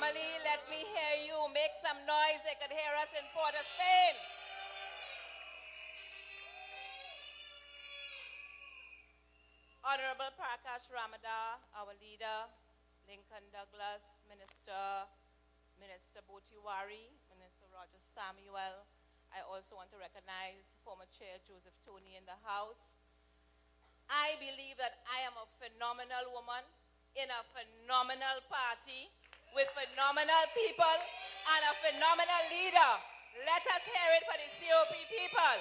family, let me hear you. Make some noise. They could hear us in Port of Spain. Honorable Prakash Ramadar, our leader, Lincoln Douglas, Minister Botiwari, Minister Roger Samuel. I also want to recognize former Chair Joseph Tony in the House. I believe that I am a phenomenal woman in a phenomenal party with phenomenal people and a phenomenal leader. Let us hear it for the COP people.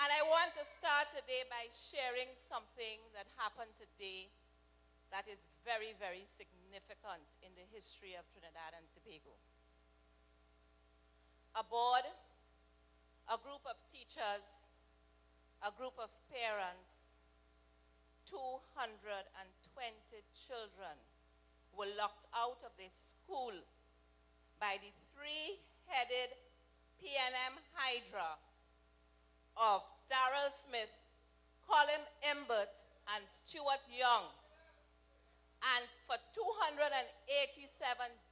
And I want to start today by sharing something that happened today that is very, very significant in the history of Trinidad and Tobago. A board, a group of teachers, a group of parents, 220 children were locked out of their school by the three-headed PNM Hydra of Darrell Smith, Colin Imbert, and Stuart Young. And for 287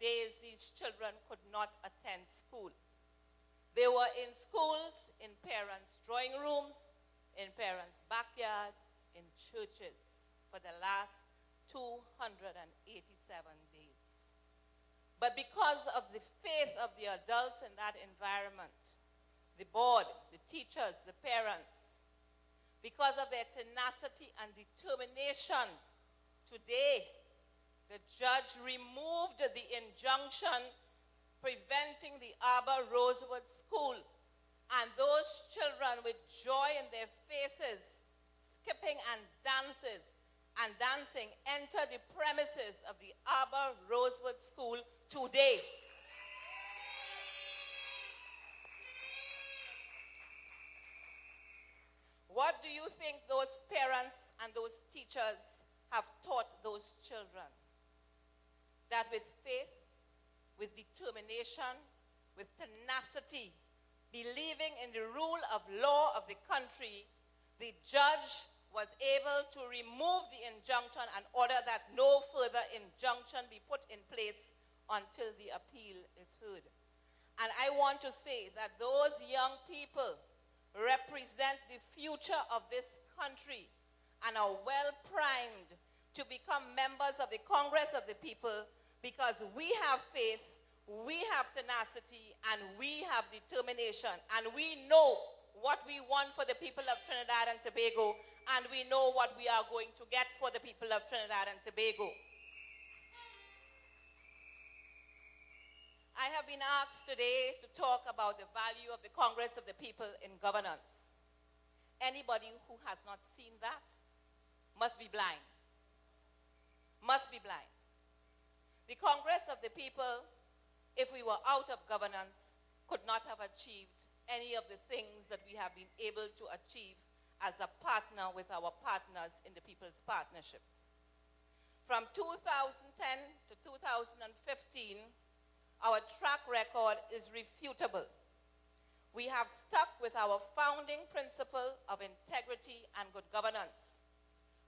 days, these children could not attend school. They were in schools, in parents' drawing rooms, in parents' backyards, in churches for the last 287 days. But because of the faith of the adults in that environment, the board, the teachers, the parents, because of their tenacity and determination, today the judge removed the injunction preventing the Arbor Rosewood School, and those children with joy in their faces, skipping and dancing, enter the premises of the Arbor Rosewood School today. What do you think those parents and those teachers have taught those children? That with faith, with determination, with tenacity, believing in the rule of law of the country, the judge was able to remove the injunction and order that no further injunction be put in place until the appeal is heard. And I want to say that those young people represent the future of this country and are well primed to become members of the Congress of the People, because we have faith, we have tenacity, and we have determination. And we know what we want for the people of Trinidad and Tobago, and we know what we are going to get for the people of Trinidad and Tobago. I have been asked today to talk about the value of the Congress of the People in governance. Anybody who has not seen that must be blind. Must be blind. The Congress of the People, if we were out of governance, could not have achieved any of the things that we have been able to achieve as a partner with our partners in the People's Partnership. From 2010 to 2015, our track record is refutable. We have stuck with our founding principle of integrity and good governance.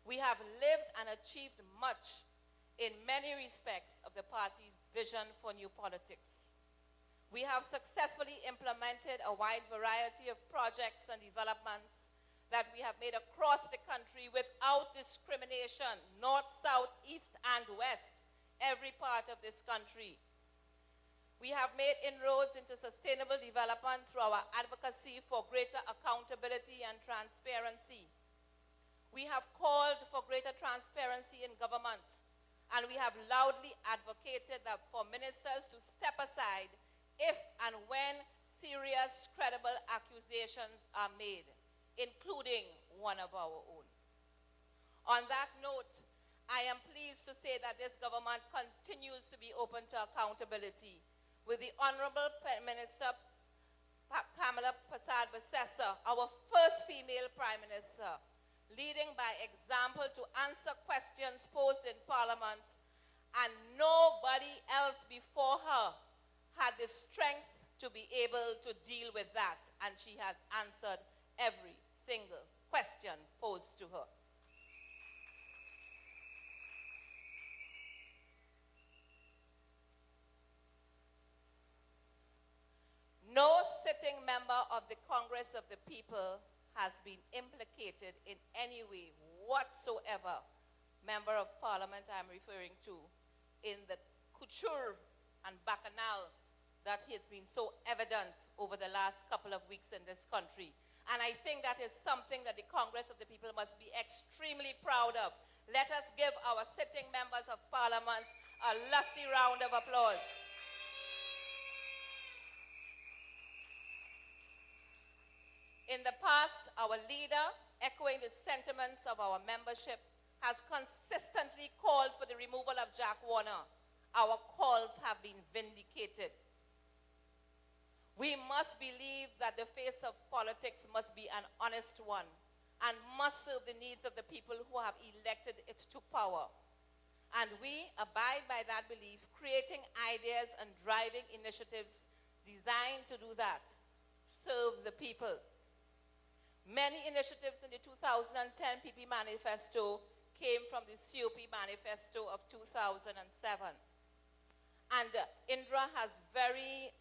We have lived and achieved much in many respects of the party's vision for new politics. We have successfully implemented a wide variety of projects and developments that we have made across the country without discrimination, north, south, east, and west, every part of this country. We have made inroads into sustainable development through our advocacy for greater accountability and transparency. We have called for greater transparency in government, and we have loudly advocated that for ministers to step aside if and when serious, credible accusations are made, including one of our own. On that note, I am pleased to say that this government continues to be open to accountability, with the Honorable Minister Pamela Persad-Bissessar, our first female Prime Minister, leading by example to answer questions posed in Parliament, and nobody else before her had the strength to be able to deal with that, and she has answered every single question posed to her. sitting member of the Congress of the People has been implicated in any way whatsoever, member of parliament I'm referring to, in the couture and bacchanal that has been so evident over the last couple of weeks in this country. And I think that is something that the Congress of the People must be extremely proud of. Let us give our sitting members of parliament a lusty round of applause. In the past, our leader, echoing the sentiments of our membership, has consistently called for the removal of Jack Warner. Our calls have been vindicated. We must believe that the face of politics must be an honest one and must serve the needs of the people who have elected it to power. And we abide by that belief, creating ideas and driving initiatives designed to do that, serve the people. Many initiatives in the 2010 PP Manifesto came from the COP Manifesto of 2007. And Indra has very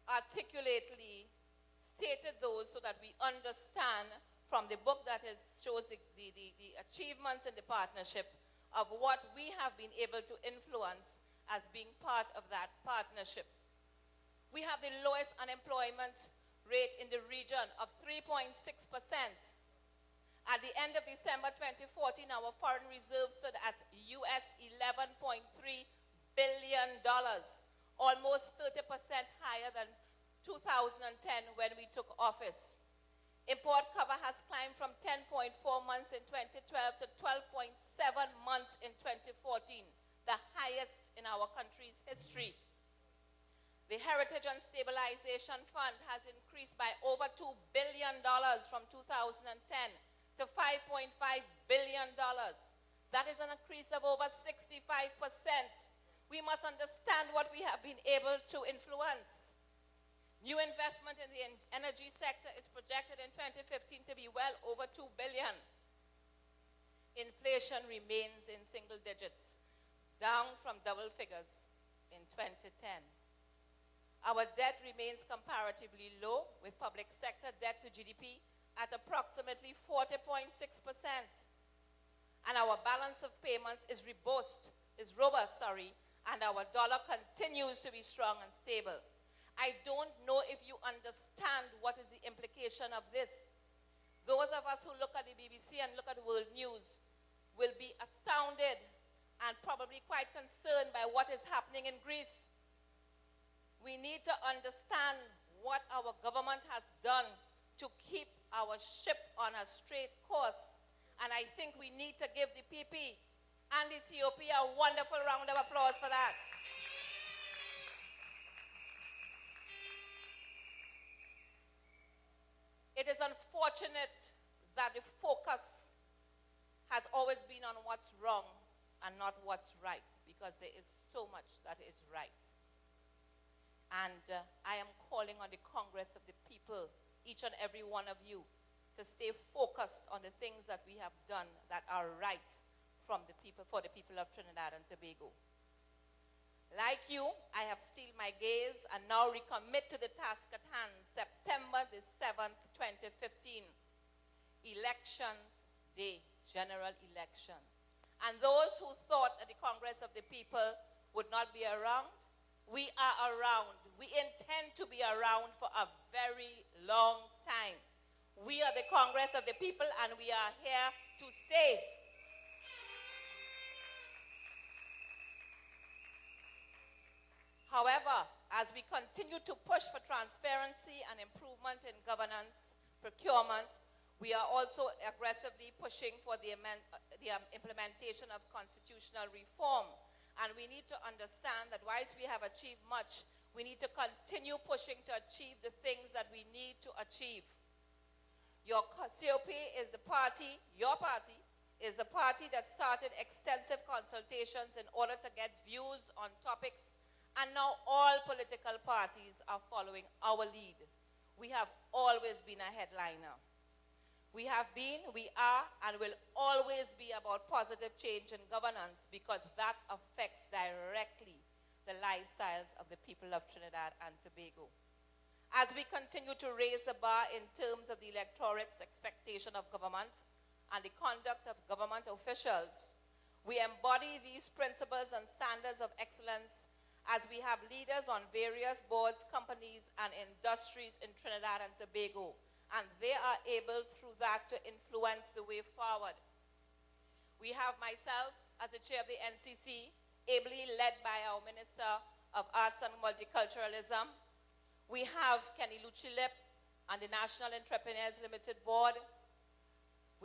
articulately stated those so that we understand from the book that shows the achievements in the partnership of what we have been able to influence as being part of that partnership. We have the lowest unemployment rate in the region of 3.6%. At the end of December 2014, our foreign reserves stood at US $11.3 billion, almost 30% higher than 2010 when we took office. Import cover has climbed from 10.4 months in 2012 to 12.7 months in 2014, the highest in our country's history. The Heritage and Stabilization Fund has increased by over $2 billion from 2010 to $5.5 billion. That is an increase of over 65%. We must understand what we have been able to influence. New investment in the energy sector is projected in 2015 to be well over $2 billion. Inflation remains in single digits, down from double figures in 2010. Our debt remains comparatively low, with public sector debt to GDP at approximately 40.6%. And our balance of payments is robust, and our dollar continues to be strong and stable. I don't know if you understand what is the implication of this. Those of us who look at the BBC and look at world news will be astounded and probably quite concerned by what is happening in Greece. We need to understand what our government has done to keep our ship on a straight course. And I think we need to give the PP and the COP a wonderful round of applause for that. It is unfortunate that the focus has always been on what's wrong and not what's right, because there is so much that is right. And I am calling on the Congress of the People, each and every one of you, to stay focused on the things that we have done that are right from the people, for the people of Trinidad and Tobago. Like you, I have steeled my gaze and now recommit to the task at hand, September the 7th, 2015, Elections Day, general elections. And those who thought that the Congress of the People would not be around, we are around. We intend to be around for a very long time. We are the Congress of the People, and we are here to stay. However, as we continue to push for transparency and improvement in governance, procurement, we are also aggressively pushing for the implementation of constitutional reform. And we need to understand that whilst we have achieved much, we need to continue pushing to achieve the things that we need to achieve. Your COP is the party, your party, is the party that started extensive consultations in order to get views on topics, and now all political parties are following our lead. We have always been a headliner. We have been, we are, and will always be about positive change in governance, because that affects directly the lifestyles of the people of Trinidad and Tobago. As we continue to raise the bar in terms of the electorate's expectation of government and the conduct of government officials, we embody these principles and standards of excellence as we have leaders on various boards, companies, and industries in Trinidad and Tobago, and they are able through that to influence the way forward. We have myself as the chair of the NCC, ably led by our Minister of Arts and Multiculturalism. We have Kenny Luchilip and the National Entrepreneurs Limited Board.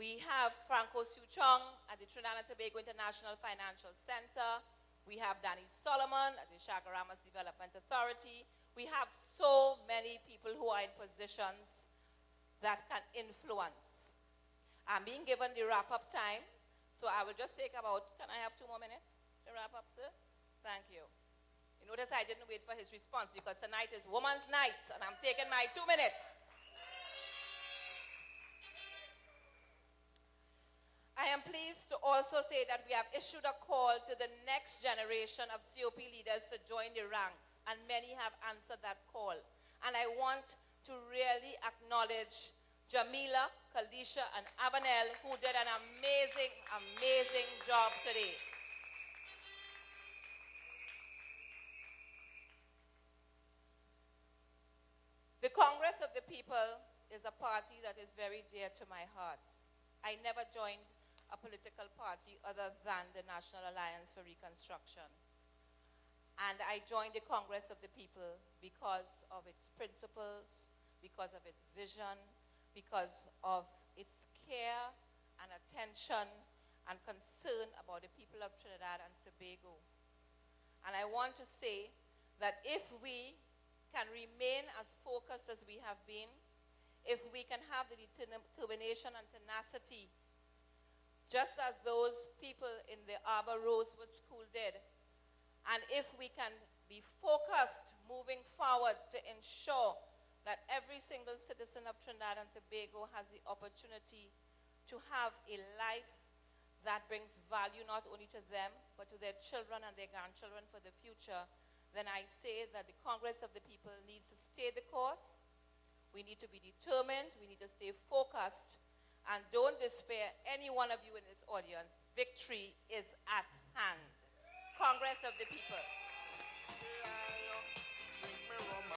We have Franco Suchong at the Trinidad and Tobago International Financial Center. We have Danny Solomon at the Chaguaramas Development Authority. We have so many people who are in positions that can influence. I'm being given the wrap-up time, so I will just take about, can I have 2 more minutes to wrap up, sir? Thank you. You notice I didn't wait for his response because tonight is Women's Night and I'm taking my 2 minutes. I am pleased to also say that we have issued a call to the next generation of COP leaders to join the ranks, and many have answered that call. And I want to really acknowledge Jamila, Kaldisha, and Avanel, who did an amazing, amazing job today. The Congress of the People is a party that is very dear to my heart. I never joined a political party other than the National Alliance for Reconstruction. And I joined the Congress of the People because of its principles, because of its vision, because of its care and attention and concern about the people of Trinidad and Tobago. And I want to say that if we can remain as focused as we have been, if we can have the determination and tenacity, just as those people in the Arbor Rosewood School did, and if we can be focused moving forward to ensure that every single citizen of Trinidad and Tobago has the opportunity to have a life that brings value not only to them, but to their children and their grandchildren for the future, then I say that the Congress of the People needs to stay the course. We need to be determined. We need to stay focused. And don't despair, any one of you in this audience. Victory is at hand. Congress of the People.